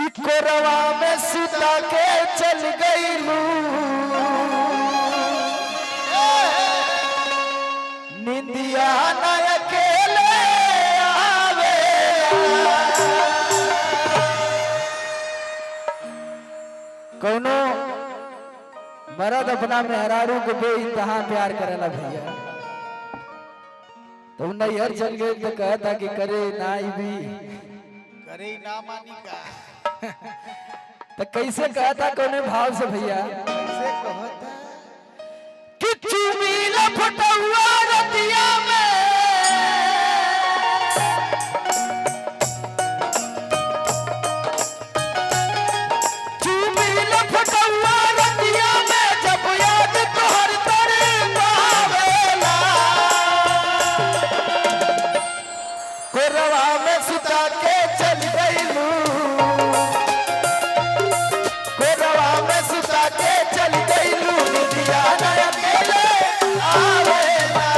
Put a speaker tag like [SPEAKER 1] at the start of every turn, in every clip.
[SPEAKER 1] कि कोरवा में सुता के चल गईलू निंदिया न अकेले आवे कौनो मर्द अपना मेहरारू को बेइंतहा प्यार करेला भैया तो नैहर चल गए तो कहता कि करे नाई भी
[SPEAKER 2] करे ना मानी का
[SPEAKER 1] तो कैसे कहता कोने भाव से भैया
[SPEAKER 2] कैसे कहता
[SPEAKER 1] कि चुमी लपटुआ रतिया में चुमी लपटुआ रतिया में जब याद तोहर तरे पावेला कोरवा में सुता के चल गईलू कोरवा में सुता के चल गईलू निदिया न अकेले आवेला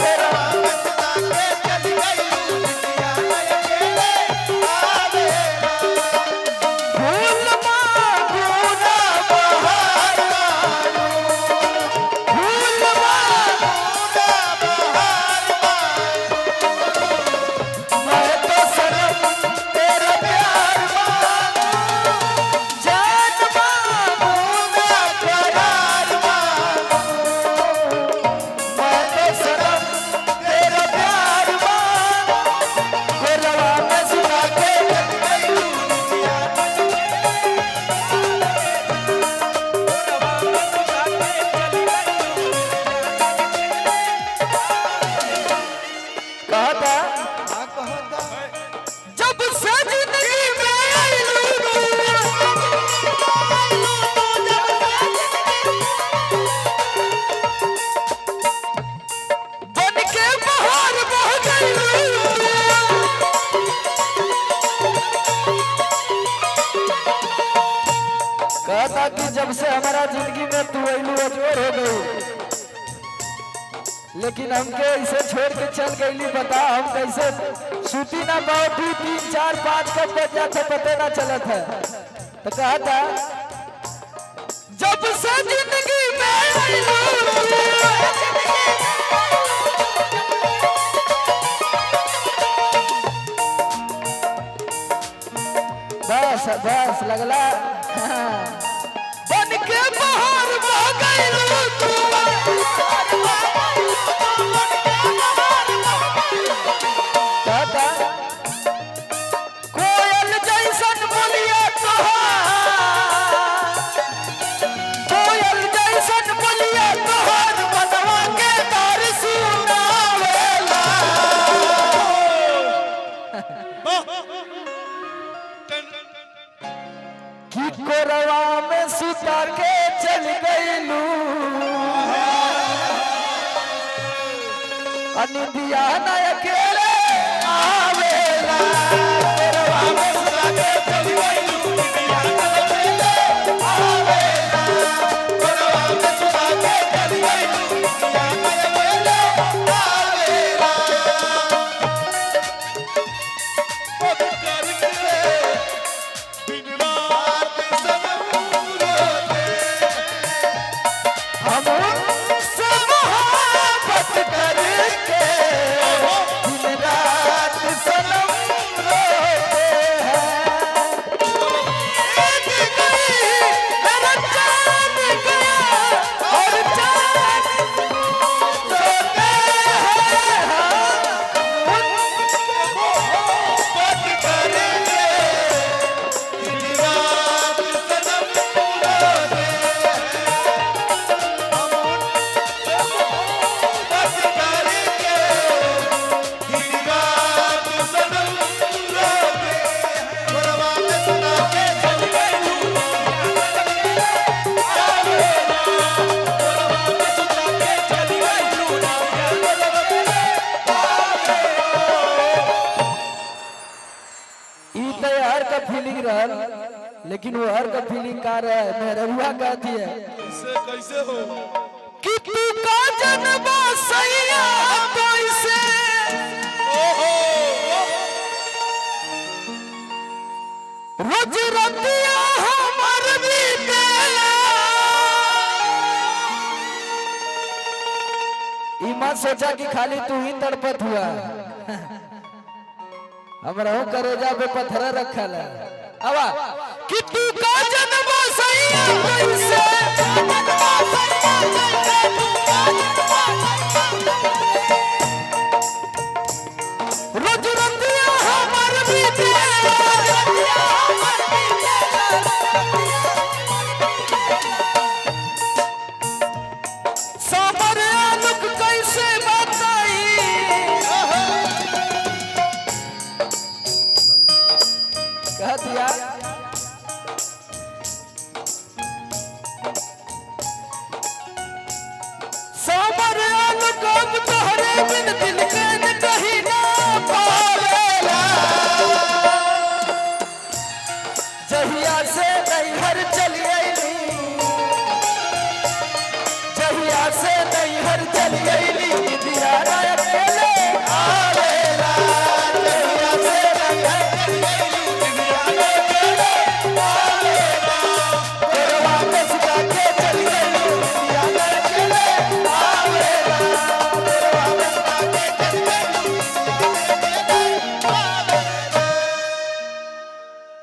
[SPEAKER 1] कोरवा में सुता के चल गईलू निदिया न अकेले आवेला भूल मांगूना बहार भूल मांगूना बहार मैं तो सनम तेरा प्यार मांगू जान मांगूंगा करार मांगू मैं तो सनम तेरा प्यार मांगू कोरवा में सुता के चल गईलू निदिया कहता
[SPEAKER 2] का कहता
[SPEAKER 1] जब से जिंदगी में आईलू बन के बाहर बह गईलू कहता कि जब से हमारा जिंदगी में तू आईलू अजोर हो गई लेकिन हमके ऐसे छोड़ के चल गईली बता हम कैसे सूती ना बैठी 3 4 5 कब बज जाते पता ना चलत है तो कहता जब से जिंदगी में आईलू बस बस लगला बन के बाहर बह गईलू तू कहता कोयल जैसन बोलिया तोहार कोयल जैसन बोलिया तोहार मनवा के तार सुनावेला कि कोरवा में सुता के चल गईलू अनिंदिया न अकेले आवेला कोरवा में सुता के चल गईलू निदिया न अकेले आवेला कोरवा में सुता के चल गईलू निदिया न अकेले आवेला
[SPEAKER 2] पग करके दिन रात सनम रोते
[SPEAKER 1] हम उनसे मोहब्बत करके दिन रात सनम रोते हैं एक गई मेरा चांद गया और चांद रोते हैं
[SPEAKER 2] पग करके दिन रात सनम रोते हम उनसे मोहब्बत करके दिन रात सनम रोते कोरवा में सुता के चल गईलू आवेला कोरवा में सुता के चल गईलू
[SPEAKER 1] ई तो हर का फीलिंग रहल लेकिन वो हर का फीलिंग का रहे मेहरुआ कहती है
[SPEAKER 2] कैसे कैसे हो
[SPEAKER 1] कि तू का जनबा सैया कैसे रोज रतिया हमर बीतेला ई मत सोचा कि खाली तू ही तड़पत हुआ हमरा हो करेजा पे पत्थर रखल है अबा कि तू का जन्म सैया कैसे रोज रतिया हमर बीतेला समर आलुक कैसे बताई कह दिया समर आलुक अब तोहरे बिन दिल के न कहीं ना पावेला जहिया से नैहर चली अइली जहिया से नैहर चली अइली दिया ना अकेले आवेला जहिया से नैहर चली अइली दिया ना अकेले आवेला तेरे वापस जाके चली अइली दिया ना अकेले आवेला तेरे वापस जाके चली अइली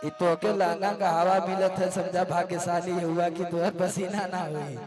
[SPEAKER 1] ई तो के लांगा का हवा मिलत है समझा भाग्यशाली हुआ कि तोहर पसीना ना हुई